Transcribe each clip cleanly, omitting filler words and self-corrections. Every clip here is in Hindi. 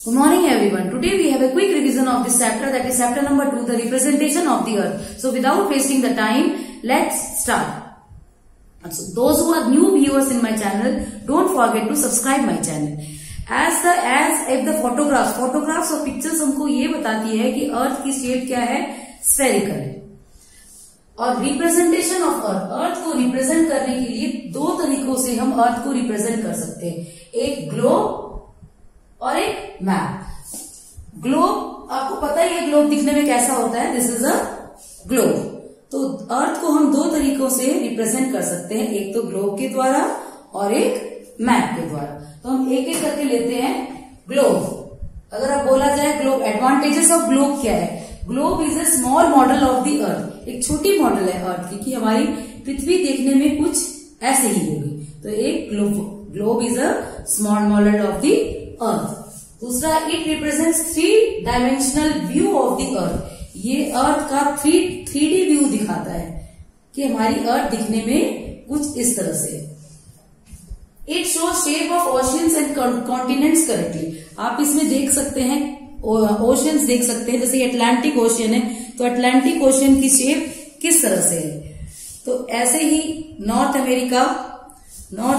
Good morning everyone. Today we have a quick revision of this chapter, that is chapter number 2, the representation of the earth. So without wasting the time, let's start. So those who are new viewers in my channel, don't forget to subscribe my channel. As the photographs और pictures हमको ये बताती है कि अर्थ की शेप क्या है, स्फेरिकल है. और रिप्रेजेंटेशन ऑफ अर्थ को रिप्रेजेंट करने के लिए दो तरीकों से हम अर्थ को रिप्रेजेंट कर सकते हैं, एक ग्लोब और एक मैप. ग्लोब आपको पता ही है ग्लोब दिखने में कैसा होता है, दिस इज अ ग्लोब. तो अर्थ को हम दो तरीकों से रिप्रेजेंट कर सकते हैं, एक तो ग्लोब के द्वारा और एक मैप के द्वारा. तो हम एक एक करके लेते हैं. ग्लोब, अगर आप बोला जाए ग्लोब, एडवांटेजेस ऑफ ग्लोब क्या है? Globe is a small model of the अर्थ. एक छोटी मॉडल है अर्थ की कि हमारी पृथ्वी देखने में कुछ ऐसे ही होगी. तो एक globe is a small model of the earth. दूसरा, it represents 3 dimensional view of the earth. ये अर्थ का 3D व्यू दिखाता है कि हमारी अर्थ दिखने में कुछ इस तरह से. It show shape of oceans and continents correctly. आप इसमें देख सकते हैं, ओशियंस देख सकते हैं. जैसे अटलांटिक ओशियन है तो अटलांटिक ओशियन की शेप किस तरह से है. तो ऐसे ही नॉर्थ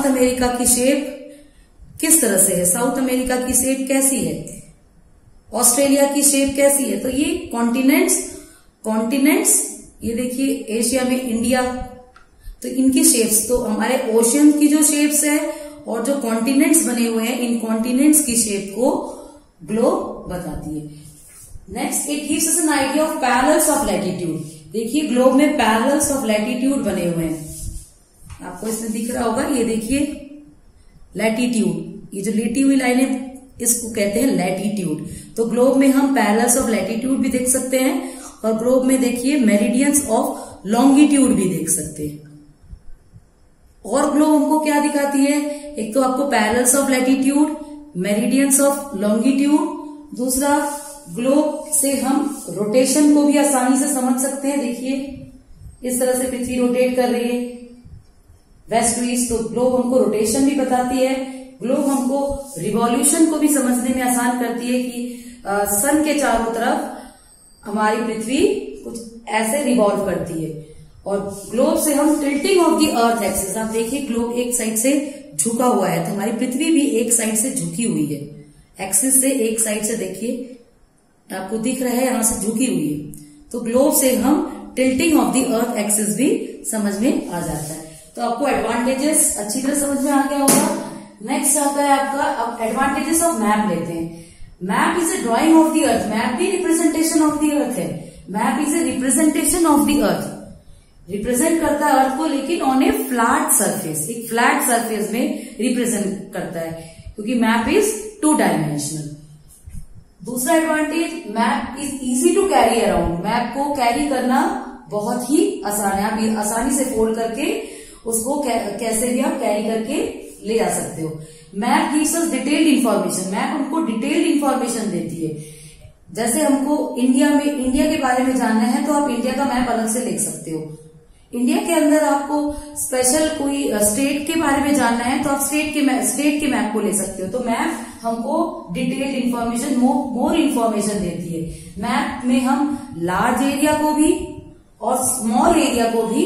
अमेरिका की शेप किस तरह से है, साउथ अमेरिका की शेप कैसी है, ऑस्ट्रेलिया की शेप कैसी है. तो ये कॉन्टिनेंट्स ये देखिए, एशिया में इंडिया, तो इनकी शेप्स, तो हमारे ओशियन की जो शेप्स है और जो कॉन्टिनेंट्स बने हुए हैं, इन कॉन्टिनेंट्स की शेप को ग्लोब बताती है. Next, it gives us an idea of parallels of latitude. देखिए ग्लोब में पैरेलल्स ऑफ लैटिट्यूड बने हुए हैं, आपको इसमें दिख रहा होगा. ये देखिए लैटिट्यूड, ये जो लेटी हुई लाइन है इसको कहते हैं लैटिट्यूड. तो ग्लोब में हम पैरेलल्स ऑफ लैटिट्यूड भी देख सकते हैं और ग्लोब में देखिए मेरिडियंस ऑफ लॉन्गिट्यूड भी देख सकते हैं. और ग्लोब हमको क्या दिखाती है, एक तो आपको parallels of latitude, meridians of longitude. दूसरा, ग्लोब से हम रोटेशन को भी आसानी से समझ सकते हैं. देखिए इस तरह से पृथ्वी रोटेट कर रही है वेस्ट टू ईस्ट, तो ग्लोब हमको रोटेशन भी बताती है. ग्लोब हमको रिवॉल्यूशन को भी समझने में आसान करती है कि सन के चारों तरफ हमारी पृथ्वी कुछ ऐसे रिवॉल्व करती है. और ग्लोब से हम tilting of the earth axis, आप देखिए ग्लोब एक साइड से झुका हुआ है, तो हमारी पृथ्वी भी एक साइड से झुकी हुई है. एक्सिस से एक साइड से देखिए आपको दिख रहा है, यहां से झुकी हुई है. तो ग्लोब से हम tilting of the earth axis भी समझ में आ जाता है. तो आपको एडवांटेजेस अच्छी तरह समझ में आ गया होगा. नेक्स्ट आता है आपका, अब एडवांटेजेस ऑफ मैप लेते हैं. Map is a drawing of the earth. Map भी रिप्रेजेंटेशन ऑफ द अर्थ है. Map is a representation of the earth. Represent करता है अर्थ को, लेकिन ऑन ए फ्लैट सरफेस, एक फ्लैट सरफेस में रिप्रेजेंट करता है, क्योंकि मैप इज 2 डायमेंशनल. दूसरा advantage, map is easy to carry around. Map को कैरी करना बहुत ही आसान है. आप आसानी से फोल्ड करके उसको कैसे भी आप कैरी करके ले जा सकते हो. Map gives us detailed information. Map हमको डिटेल्ड इंफॉर्मेशन देती है. जैसे हमको इंडिया के बारे में जानना है तो आप इंडिया का मैप अलग से लिख सकते हो. इंडिया के अंदर आपको स्पेशल कोई स्टेट के बारे में जानना है तो आप स्टेट के मैप को ले सकते हो. तो मैप हमको डिटेल्ड इंफॉर्मेशन, मोर इंफॉर्मेशन देती है. मैप में हम लार्ज एरिया को भी और स्मॉल एरिया को भी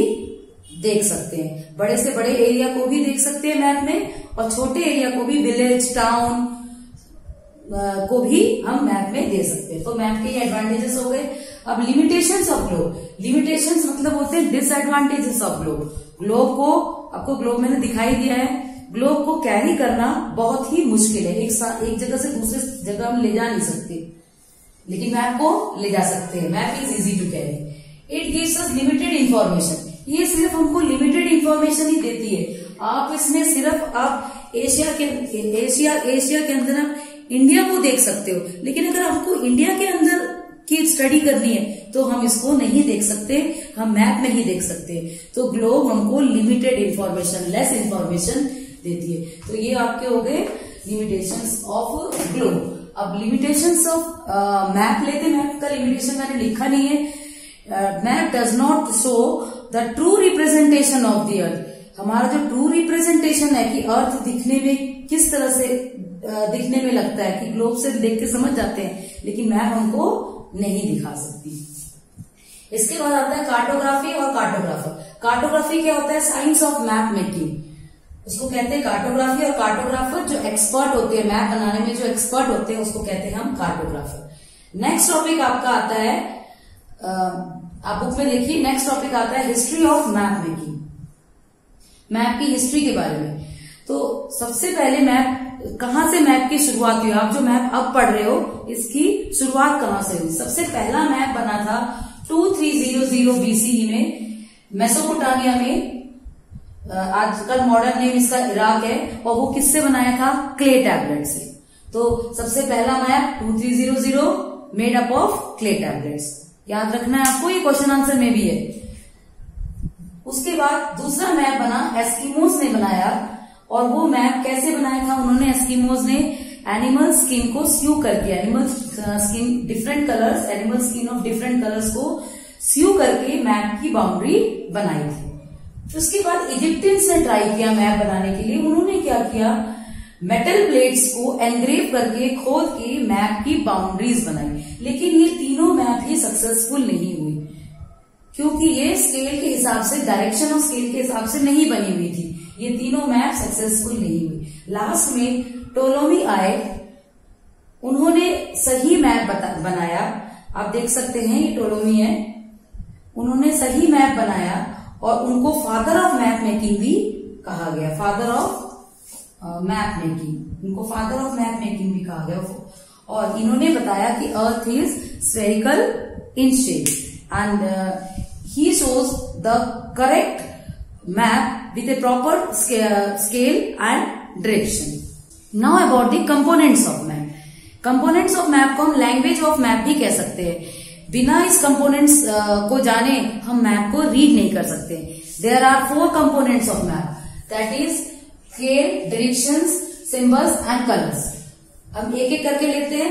देख सकते हैं. बड़े से बड़े एरिया को भी देख सकते हैं मैप में, और छोटे एरिया को भी, विलेज, टाउन को भी हम मैप में दे सकते हैं. तो मैप के ये एडवांटेजेस हो गए. अब लिमिटेशंस ऑफ ग्लोब. लिमिटेशंस मतलब होते हैं डिसएडवांटेजेस ऑफ ग्लोब. ग्लोब को, आपको ग्लोब मैंने दिखाई दिया है, ग्लोब को कैरी करना बहुत ही मुश्किल है. एक जगह से दूसरे जगह हम ले जा नहीं सकते, लेकिन मैप को ले जा सकते हैं. Map is easy to carry. It gives us limited information. ये सिर्फ हमको लिमिटेड इंफॉर्मेशन ही देती है. आप इसमें सिर्फ आप एशिया के अंदर आप इंडिया को देख सकते हो, लेकिन अगर आपको इंडिया के अंदर की स्टडी करनी है तो हम इसको नहीं देख सकते, हम मैप में ही देख सकते हैं. तो ग्लोब हमको लिमिटेड इंफॉर्मेशन, लेस इंफॉर्मेशन देती है. तो ये आपके हो गए लिमिटेशंस ऑफ ग्लोब. अब लिमिटेशंस ऑफ मैप लेते. मैप का लिमिटेशन मैंने लिखा नहीं है. Map does not show the true representation of the अर्थ. हमारा जो ट्रू रिप्रेजेंटेशन है कि अर्थ दिखने में किस तरह से दिखने में लगता है कि ग्लोब से देख के समझ जाते हैं, लेकिन मैप हमको नहीं दिखा सकती। इसके बाद आता है कार्टोग्राफी और कार्टोग्राफर। कार्टोग्राफी क्या होता है? साइंस ऑफ मैप मेकिंग, उसको कहते हैं कार्टोग्राफी। और कार्टोग्राफर जो एक्सपर्ट होते हैं, मैप बनाने में जो एक्सपर्ट होते हैं, उसको कहते हैं हम कार्टोग्राफर। नेक्स्ट टॉपिक आपका आता है, आप बुक में देखिए, नेक्स्ट टॉपिक आता है history of map making, map की हिस्ट्री के बारे में। तो सबसे पहले मैप, कहां से मैप की शुरुआत हुई? आप जो मैप अब पढ़ रहे हो, इसकी शुरुआत कहां से हुई? सबसे पहला मैप बना था 2300 BCE में मेसोपोटामिया में, आजकल मॉडर्न नेम इसका इराक है, और वो किससे बनाया था? क्ले टैबलेट से। तो सबसे पहला map 2300 made up of clay tablets, याद रखना है आपको, ये क्वेश्चन आंसर में भी है। उसके बाद दूसरा मैप बना, एस्किमोस ने बनाया, और वो मैप कैसे बनाया था उन्होंने? एस्किमोस ने एनिमल स्किन को स्यू करके, animal skin different colours, animal skin of different colours को स्यू करके मैप की बाउंड्री बनाई थी। उसके बाद इजिप्टियंस ने ट्राई किया मैप बनाने के लिए। उन्होंने क्या किया? मेटल प्लेट्स को एनग्रेव करके खोद के मैप की बाउंड्रीज बनाई, लेकिन ये तीनों मैप ही सक्सेसफुल नहीं हुई, क्योंकि ये स्केल के हिसाब से, डायरेक्शन ऑफ स्केल के हिसाब से नहीं बनी हुई थी। ये तीनों मैप सक्सेसफुल नहीं हुई। लास्ट में टोलोमी आए, उन्होंने सही मैप बनाया। आप देख सकते हैं, ये टोलोमी है, उन्होंने सही मैप बनाया और उनको फादर ऑफ मैप मेकिंग भी कहा गया, फादर ऑफ मैप मेकिंग, उनको फादर ऑफ मैप मेकिंग भी कहा गया। और इन्होंने बताया कि earth is spherical in shape and he shows the correct map with a proper scale and direction. Now about the components of map. Components of map को हम language of map भी कह सकते हैं। बिना इस components को जाने हम मैप को रीड नहीं कर सकते। There are 4 components of map, that is scale, directions, symbols and colors. हम एक एक करके लेते हैं।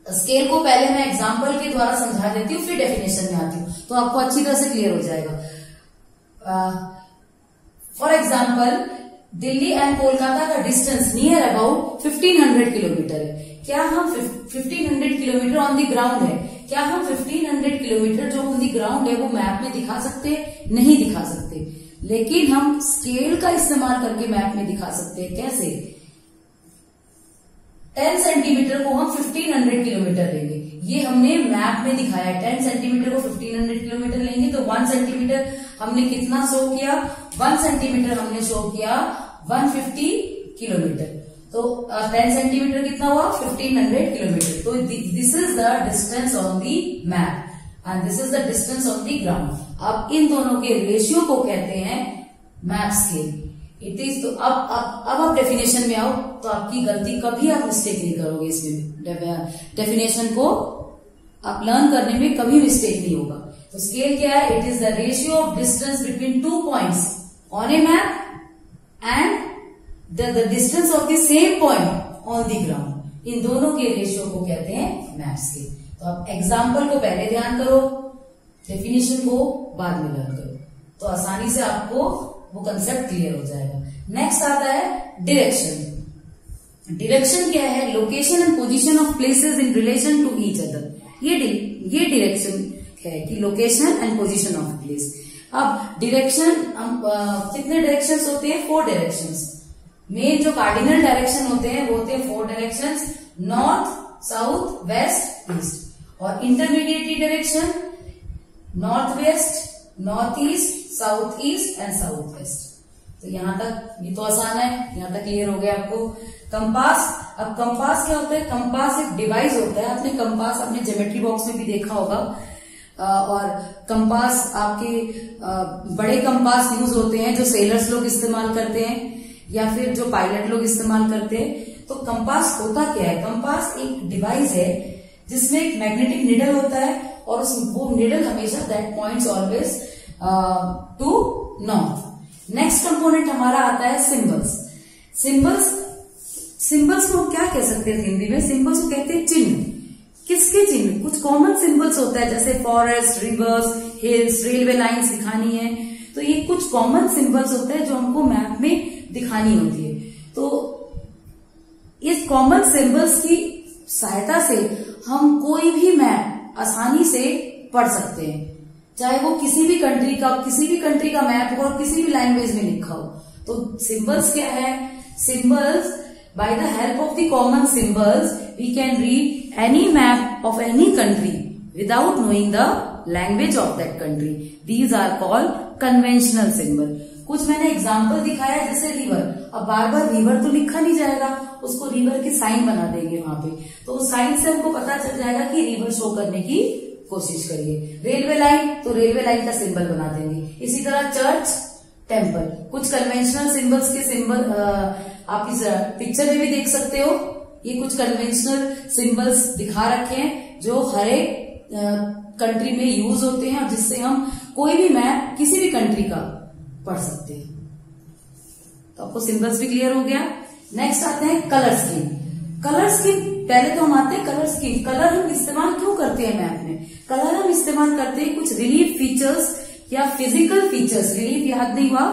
स्केल को पहले मैं एग्जाम्पल के द्वारा समझा देती हूँ, फिर डेफिनेशन में आती हूँ, तो आपको अच्छी तरह से क्लियर हो जाएगा। For example, Delhi and Kolkata का डिस्टेंस नियर अबाउट 1500 किलोमीटर है। क्या हम 1500 किलोमीटर ऑन द ग्राउंड है, क्या हम 1500 किलोमीटर जो ऑन द ग्राउंड है वो मैप में दिखा सकते हैं? नहीं दिखा सकते, लेकिन हम स्केल का इस्तेमाल करके मैप में दिखा सकते हैं। कैसे? 10 सेंटीमीटर को हम 1500 किलोमीटर लेंगे, ये हमने मैप में दिखाया। 10 सेंटीमीटर को 1500 किलोमीटर लेंगे तो 1 सेंटीमीटर हमने कितना शो किया? 1 सेंटीमीटर हमने शो किया 150 किलोमीटर। तो 10 सेंटीमीटर कितना हुआ? 1500 किलोमीटर। तो this is the distance on the map and this is the distance on the ground. अब इन दोनों के रेशियो को कहते हैं मैप स्केल। इट इज, तो अब आप डेफिनेशन में आओ, तो आपकी गलती कभी आप मिस्टेक नहीं करोगे इसमें। डेफिनेशन को आप लर्न करने में कभी मिस्टेक नहीं होगा। तो स्केल क्या है? It is the ratio of distance between 2 points on a map and the distance of the same point on the ground. इन दोनों के रेशियो को कहते हैं मैप स्केल। तो आप एग्जाम्पल को पहले ध्यान करो, डेफिनेशन को बाद में लर्न करो, तो आसानी से आपको वो कंसेप्ट क्लियर हो जाएगा। नेक्स्ट आता है डायरेक्शन। डायरेक्शन क्या है? Location and position of places in relation to each other. ये डायरेक्शन है कि location and position of place. अब डायरेक्शन, कितने डायरेक्शंस होते हैं? 4 डायरेक्शंस। मेन जो कार्डिनल डायरेक्शन होते हैं वो होते हैं 4 directions, north, south, west, east. और intermediate direction north west, north east, south east and south west. तो यहां तक ये तो आसान है, यहां तक क्लियर हो गया आपको। कंपास, अब कंपास क्या होता है? कंपास एक डिवाइस होता है। आपने कंपास अपने ज्योमेट्री बॉक्स में भी देखा होगा। और कंपास आपके बड़े कंपास यूज होते हैं जो सेलर्स लोग इस्तेमाल करते हैं या फिर जो पायलट लोग इस्तेमाल करते हैं। तो कंपास होता क्या है? कंपास एक डिवाइस है जिसमें एक मैग्नेटिक निडल होता है और वो निडल हमेशा that points always to north. Next component हमारा आता है सिंबल्स। सिंबल्स को क्या कह सकते हैं हिंदी में? सिंबल्स को कहते हैं चिन्ह। किसके चिन्ह? कुछ कॉमन सिंबल्स होता है, जैसे forest, reverse, hills, railway lines दिखानी है, तो ये कुछ कॉमन सिंबल्स होते हैं जो हमको मैप में दिखानी होती है। तो इस कॉमन सिंबल्स की सहायता से हम कोई भी मैप आसानी से पढ़ सकते हैं, चाहे वो किसी भी कंट्री का मैप हो और किसी भी लैंग्वेज में लिखा हो। तो सिंबल्स क्या है? Symbols, by the help of the common symbols we can read any map of any country without knowing the language of that country. These are called conventional symbol. कुछ मैंने एग्जाम्पल दिखाया, जैसे रिवर। अब बार बार रिवर तो लिखा नहीं जाएगा, उसको रिवर की साइन बना देंगे वहां पे, तो उस साइन से हमको पता चल जाएगा कि रिवर शो करने की कोशिश करिए। रेलवे लाइन, तो रेलवे लाइन का सिंबल बना देंगे। इसी तरह चर्च, टेम्पल। कुछ कन्वेंशनल सिंबल्स के सिंबल आप इस पिक्चर में भी देख सकते हो। ये कुछ कन्वेंशनल सिंबल्स दिखा रखे हैं जो हर एक कंट्री में यूज होते हैं और जिससे हम कोई भी मैप किसी भी कंट्री का पढ़ सकते हैं। तो आपको सिंबल्स भी क्लियर हो गया। नेक्स्ट आते हैं कलर स्कीम। कलर स्कीम, पहले तो हम आते हैं कलर स्कीम। कलर हम इस्तेमाल क्यों करते हैं मैप में? कलर हम इस्तेमाल करते हैं कुछ रिलीफ फीचर्स या फिजिकल फीचर्स। रिलीफ याद नहीं हुआ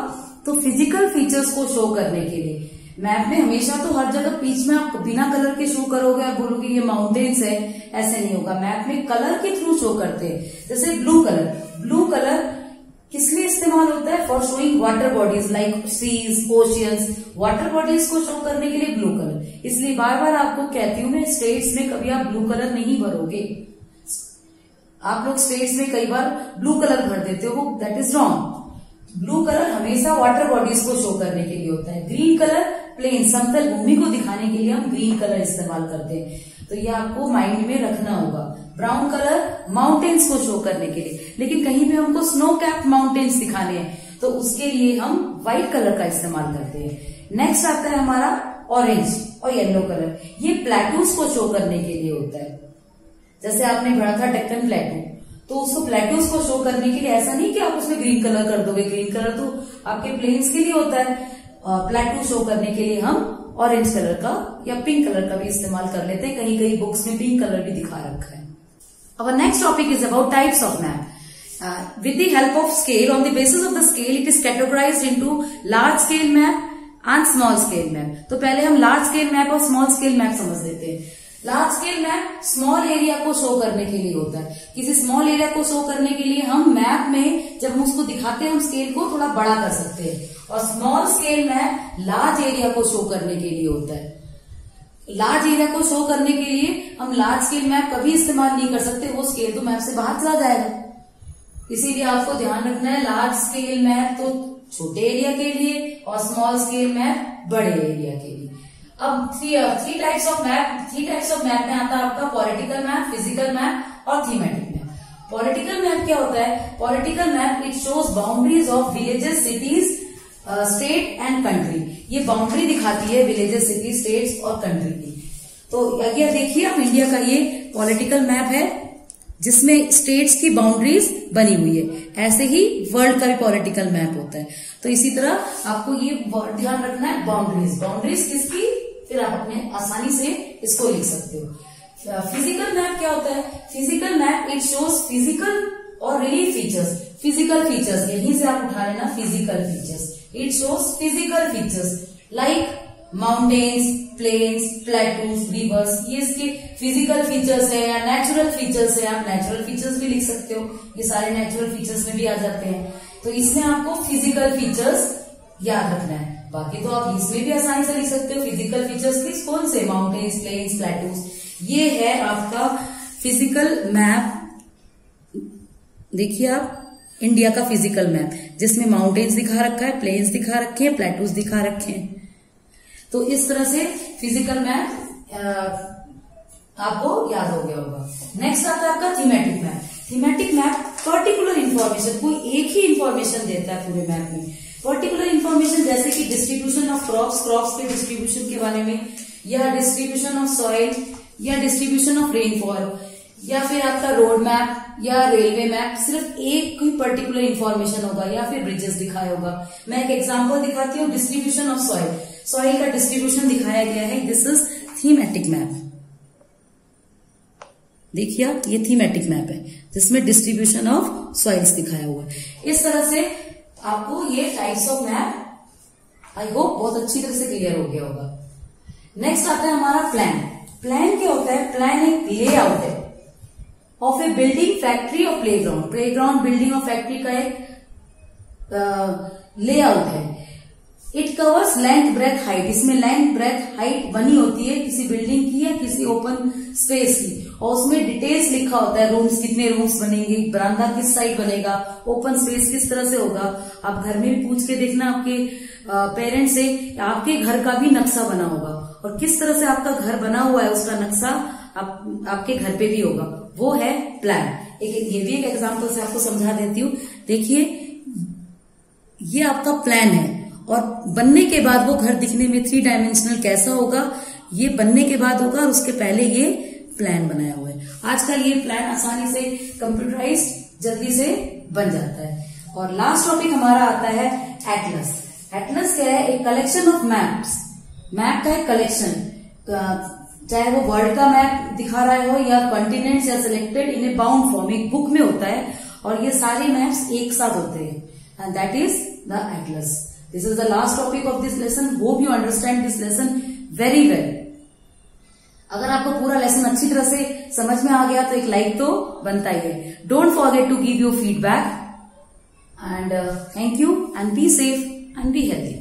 तो फिजिकल फीचर्स को शो करने के लिए। मैप में हमेशा तो हर जगह बीच में आप बिना कलर के शो करोगे, आप बोलोगे ये माउंटेन्स है, ऐसे नहीं होगा। मैप में कलर के थ्रू शो करते हैं। जैसे ब्लू कलर, ब्लू कलर किस लिए इस्तेमाल होता है? For showing water bodies like seas, oceans. Water bodies को शो करने के लिए ब्लू कलर। इसलिए बार बार आपको कहती हूँ मैं, स्टेट्स में कभी आप ब्लू कलर नहीं भरोगे। आप लोग स्टेट्स में कई बार ब्लू कलर भर देते हो, that is wrong. Blue colour हमेशा वाटर बॉडीज को शो करने के लिए होता है। ग्रीन कलर प्लेन, समतल भूमि को दिखाने के लिए हम ग्रीन कलर इस्तेमाल करते हैं, तो ये आपको माइंड में रखना होगा। ब्राउन कलर माउंटेन्स को शो करने के लिए, लेकिन कहीं भी हमको स्नो कैप माउंटेन्स दिखाने हैं तो उसके लिए हम व्हाइट कलर का इस्तेमाल करते हैं। नेक्स्ट आता है हमारा ऑरेंज और येलो कलर। ये प्लेटूज को शो करने के लिए होता है। जैसे आपने पढ़ा था डेक्कन प्लेटू, तो उसको प्लेटूज को शो करने के लिए ऐसा नहीं कि आप उसमें ग्रीन कलर कर दोगे। ग्रीन कलर तो आपके प्लेन्स के लिए होता है। प्लेटू शो करने के लिए हम ऑरेंज कलर का या पिंक कलर का भी इस्तेमाल कर लेते हैं। कहीं कहीं बुक्स में पिंक कलर भी दिखा रखा है। Our next topic is about types of map. With the help of scale, on the basis of the scale, it is categorized into large scale map and small scale map. तो पहले हम large scale map और small scale map समझ लेते हैं। Large scale map small area को शो करने के लिए होता है। किसी स्मॉल एरिया को शो करने के लिए हम मैप में जब हम उसको दिखाते हैं, हम स्केल को थोड़ा बड़ा कर सकते हैं। और small scale map large area को शो करने के लिए होता है। लार्ज एरिया को शो करने के लिए हम लार्ज स्केल मैप कभी इस्तेमाल नहीं कर सकते, वो स्केल तो मैप से बाहर चला जाएगा। इसीलिए आपको ध्यान रखना है, लार्ज स्केल मैप तो छोटे एरिया के लिए और स्मॉल स्केल मैप बड़े एरिया के लिए। अब थ्री टाइप्स ऑफ मैप में आता है आपका पॉलिटिकल मैप, फिजिकल मैप और थीमेटिक मैप। पॉलिटिकल मैप क्या होता है? Political map it shows boundaries of villages, cities, state and country. ये बाउंड्री दिखाती है विलेजेस, सिटी, स्टेट्स और कंट्री की। तो अगर देखिए आप, इंडिया का ये पॉलिटिकल मैप है जिसमें स्टेट्स की बाउंड्रीज बनी हुई है। ऐसे ही वर्ल्ड का भी पॉलिटिकल मैप होता है। तो इसी तरह आपको ये ध्यान रखना है, बाउंड्रीज किसकी, फिर आप अपने आसानी से इसको लिख सकते हो। फिजिकल मैप क्या होता है? Physical map it shows physical और रिलीफ फीचर्स। फिजिकल फीचर्स यहीं से आप उठा लेना, physical features. It shows physical features like mountains, plains, plateaus, rivers. ये इसके फिजिकल फीचर्स है या नेचुरल फीचर्स है। आप नेचुरल फीचर्स भी लिख सकते हो, ये सारे नेचुरल फीचर्स में भी आ जाते हैं। तो इसमें आपको फिजिकल फीचर्स याद रखना है। बाकी तो आप इसमें भी आसानी से लिख सकते हो। फिजिकल फीचर्स किस कौन से? Mountains, plains, plateaus. ये है आपका फिजिकल मैप। देखिए आप, इंडिया का फिजिकल मैप जिसमें माउंटेन्स दिखा रखा है, प्लेन्स दिखा रखे हैं, प्लेटूज दिखा रखे हैं। तो इस तरह से फिजिकल मैप आपको याद हो गया होगा। नेक्स्ट आता है आपका thematic map. Thematic map particular information, कोई एक ही इंफॉर्मेशन देता है पूरे मैप में। पर्टिकुलर इंफॉर्मेशन जैसे कि डिस्ट्रीब्यूशन ऑफ क्रॉप्स के डिस्ट्रीब्यूशन के बारे में, या डिस्ट्रीब्यूशन ऑफ सॉइल, या डिस्ट्रीब्यूशन ऑफ रेनफॉल, या फिर आपका रोड मैप या रेलवे मैप। सिर्फ एक कोई पर्टिकुलर इंफॉर्मेशन होगा या फिर ब्रिजेस दिखाया होगा। मैं एक एग्जांपल दिखाती हूँ, डिस्ट्रीब्यूशन ऑफ सॉइल। सॉइल का डिस्ट्रीब्यूशन दिखाया गया है। This is thematic map. देखिए आप, ये थीमेटिक मैप है जिसमें डिस्ट्रीब्यूशन ऑफ सॉइल्स दिखाया हुआ है। इस तरह से आपको ये types of map I hope बहुत अच्छी तरह से क्लियर हो गया होगा। नेक्स्ट आता है हमारा प्लान। प्लान क्या होता है? प्लान एक लेआउट है ऑफ ए बिल्डिंग, फैक्ट्री और प्लेग्राउंड। प्लेग्राउंड, बिल्डिंग और फैक्ट्री का एक लेआउट है। It covers length, breadth, height. इसमें लेंथ, ब्रेथ, हाइट बनी होती है किसी बिल्डिंग की या किसी ओपन स्पेस की, और उसमें डिटेल्स लिखा होता है, रूम्स कितने रूम्स बनेंगे, बरामदा किस साइड बनेगा, ओपन स्पेस किस तरह से होगा। आप घर में भी पूछ के देखना आपके पेरेंट्स से, आपके घर का भी नक्शा बना होगा और किस तरह से आपका घर बना हुआ है उसका नक्शा आपके घर पे भी होगा, वो है प्लान। ये भी एक एग्जाम्पल से आपको समझा देती हूँ। देखिए ये आपका प्लान है और बनने के बाद वो घर दिखने में 3 डायमेंशनल कैसा होगा, ये बनने के बाद होगा और उसके पहले ये प्लान बनाया हुआ है। आजकल ये प्लान आसानी से कंप्यूटराइज्ड जल्दी से बन जाता है। और लास्ट टॉपिक हमारा आता है एटलस। एटलस क्या है? एक कलेक्शन ऑफ मैप्स। मैप का एक कलेक्शन, चाहे वो वर्ल्ड का मैप दिखा रहा हो या कॉन्टिनेंट्स या selected in A bound form, एक बुक में होता है और ये सारे मैप्स एक साथ होते हैं, and that is the Atlas. This is the last topic of this lesson. Hope you understand this lesson very well. अगर आपको पूरा लेसन अच्छी तरह से समझ में आ गया तो एक लाइक तो बनता ही है। Don't forget to give your feedback and thank you and be safe and be healthy.